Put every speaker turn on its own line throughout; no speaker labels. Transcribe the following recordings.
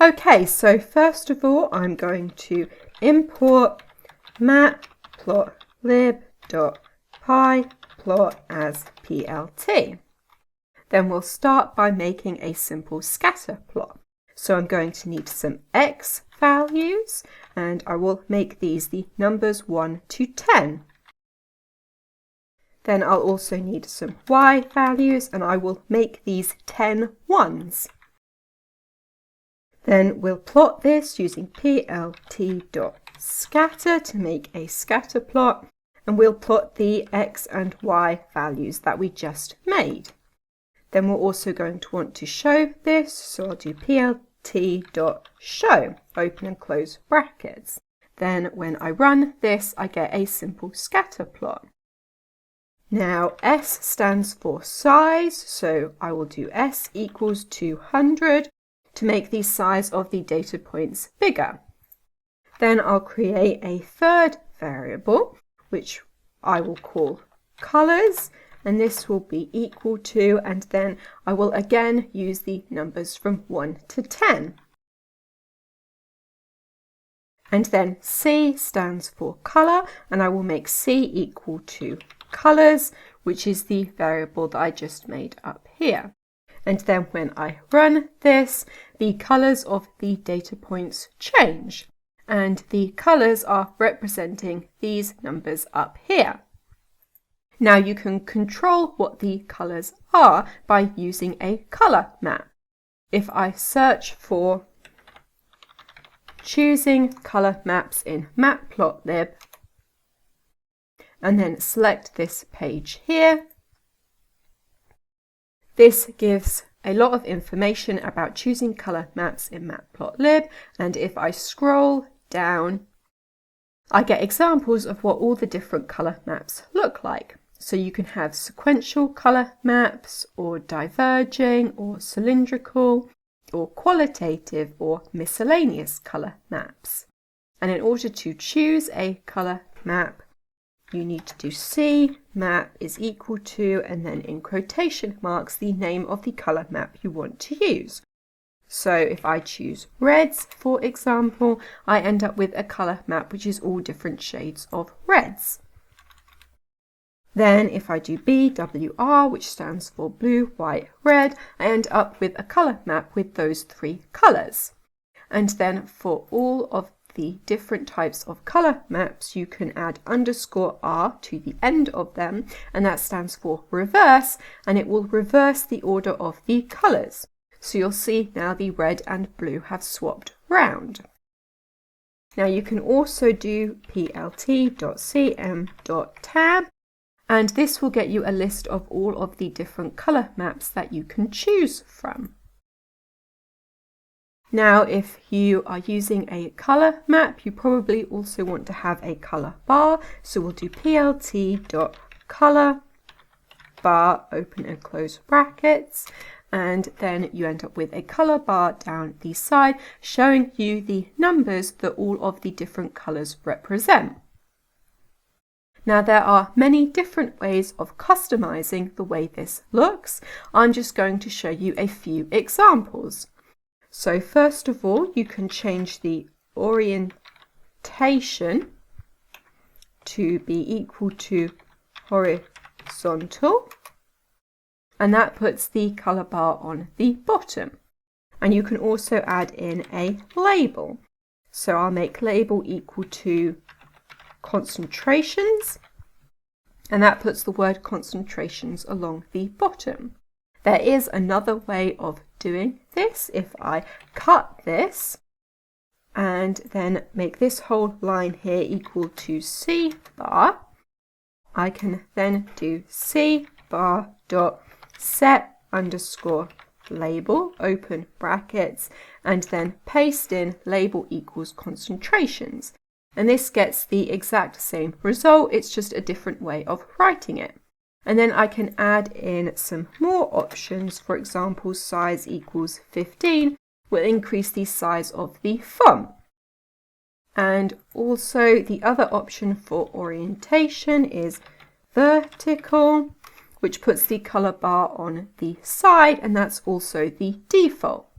Okay, so first of all, I'm going to import matplotlib.pyplot as plt. Then we'll start by making a simple scatter plot. So I'm going to need some x values, and I will make these the numbers 1 to 10. Then I'll also need some y values, and I will make these 10 ones. Then we'll plot this using plt.scatter to make a scatter plot, and we'll plot the x and y values that we just made. Then we're also going to want to show this, so I'll do plt.show, open and close brackets. Then when I run this, I get a simple scatter plot. Now S stands for size, so I will do S equals 200 to make the size of the data points bigger. Then I'll create a third variable, which I will call colors, and this will be equal to, and then I will again use the numbers from 1 to 10. And then C stands for color, and I will make C equal to colors, which is the variable that I just made up here. And then when I run this, the colors of the data points change, and the colors are representing these numbers up here. Now you can control what the colors are by using a color map. If I search for choosing color maps in matplotlib, and then select this page here, this gives a lot of information about choosing color maps in matplotlib, and if I scroll down, I get examples of what all the different color maps look like. So you can have sequential color maps, or diverging, or cylindrical, or qualitative, or miscellaneous color maps. And in order to choose a color map, you need to do cmap is equal to, and then in quotation marks, the name of the color map you want to use. So if I choose reds, for example, I end up with a color map which is all different shades of reds. Then if I do BWR, which stands for blue, white, red, I end up with a color map with those three colors. And then for all of the different types of color maps, you can add _R to the end of them, and that stands for reverse, and it will reverse the order of the colors. So you'll see now the red and blue have swapped round. Now you can also do plt.cm.tab, and this will get you a list of all of the different color maps that you can choose from. Now, if you are using a color map, you probably also want to have a color bar. So we'll do plt.colorbar, open and close brackets, and then you end up with a color bar down the side showing you the numbers that all of the different colors represent. Now, there are many different ways of customizing the way this looks. I'm just going to show you a few examples. So first of all, you can change the orientation to be equal to horizontal, and that puts the color bar on the bottom. And you can also add in a label. So I'll make label equal to concentrations, and that puts the word concentrations along the bottom. There is another way of doing this. If I cut this and then make this whole line here equal to C bar, I can then do C bar dot set underscore label, open brackets, and then paste in label equals concentrations. And this gets the exact same result, it's just a different way of writing it. And then I can add in some more options. For example, size equals 15 will increase the size of the font. And also the other option for orientation is vertical, which puts the color bar on the side, and that's also the default.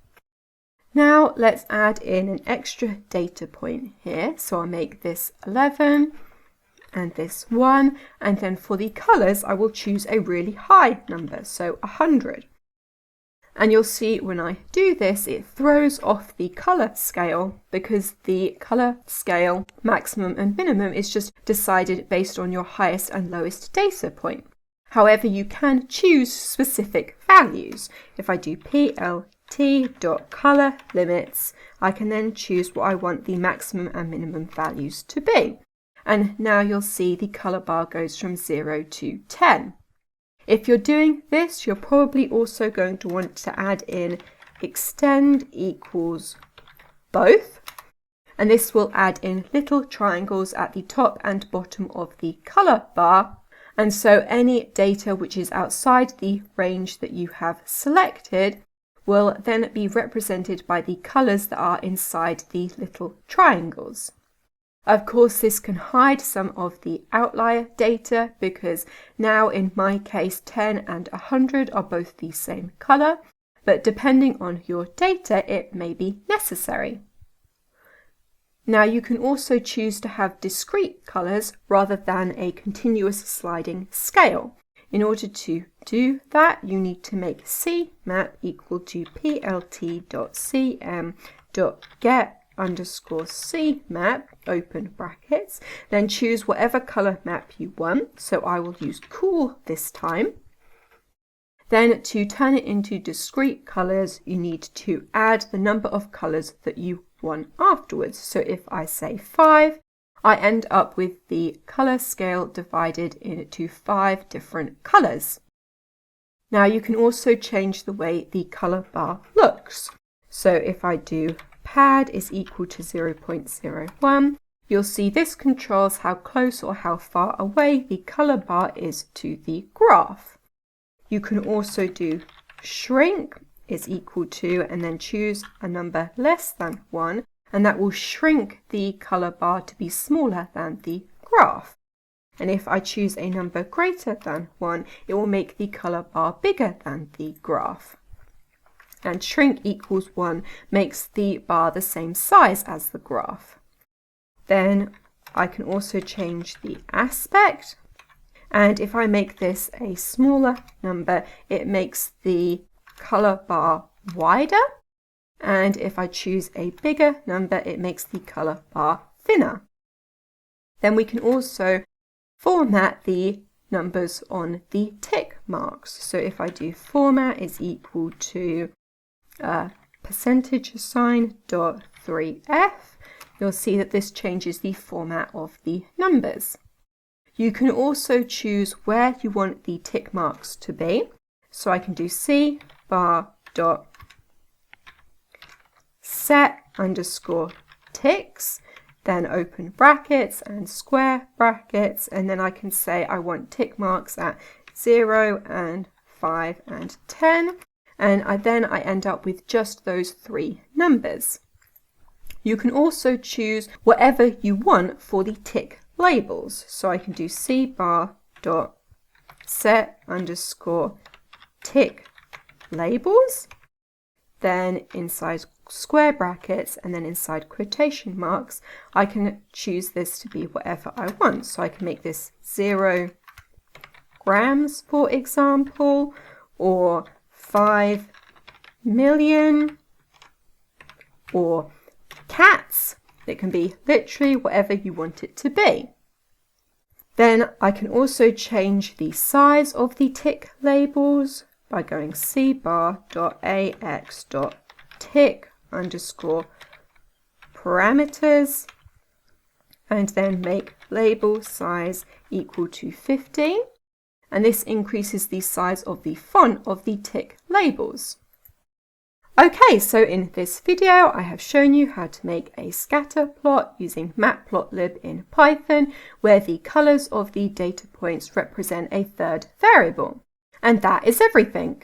Now let's add in an extra data point here. So I'll make this 11 and this 1, and then for the colours I will choose a really high number, so 100. And you'll see when I do this, it throws off the colour scale because the colour scale maximum and minimum is just decided based on your highest and lowest data point. However, you can choose specific values. If I do plt.colorlimits, I can then choose what I want the maximum and minimum values to be. And now you'll see the colour bar goes from 0 to 10. If you're doing this, you're probably also going to want to add in extend equals both, and this will add in little triangles at the top and bottom of the colour bar, and so any data which is outside the range that you have selected will then be represented by the colours that are inside the little triangles. Of course, this can hide some of the outlier data because now in my case 10 and 100 are both the same colour, but depending on your data it may be necessary. Now you can also choose to have discrete colours rather than a continuous sliding scale. In order to do that, you need to make cmap equal to plt.cm.get_cmap, open brackets, then choose whatever colour map you want. So I will use cool this time. Then to turn it into discrete colours, you need to add the number of colours that you want afterwards. So if I say 5, I end up with the colour scale divided into 5 different colours. Now you can also change the way the colour bar looks. So if I do pad is equal to 0.01, you'll see this controls how close or how far away the colour bar is to the graph. You can also do shrink is equal to and then choose a number less than 1, and that will shrink the colour bar to be smaller than the graph. And if I choose a number greater than 1, it will make the colour bar bigger than the graph. And shrink equals 1 makes the bar the same size as the graph. Then I can also change the aspect, and if I make this a smaller number, it makes the colour bar wider, and if I choose a bigger number, it makes the colour bar thinner. Then we can also format the numbers on the tick marks. So if I do format is equal to %3f, you'll see that this changes the format of the numbers. You can also choose where you want the tick marks to be. So I can do cbar.set_ticks, then open brackets and square brackets, and then I can say I want tick marks at 0 and 5 and 10. And then I end up with just those 3 numbers. You can also choose whatever you want for the tick labels. So I can do cbar.set_tick labels, then inside square brackets and then inside quotation marks, I can choose this to be whatever I want. So I can make this 0 grams, for example, or 5 million, or cats. It can be literally whatever you want it to be. Then I can also change the size of the tick labels by going cbar.ax.tick_parameters and then make label size equal to 15. And this increases the size of the font of the tick labels. Okay, so in this video I have shown you how to make a scatter plot using matplotlib in Python, where the colours of the data points represent a third variable. And that is everything.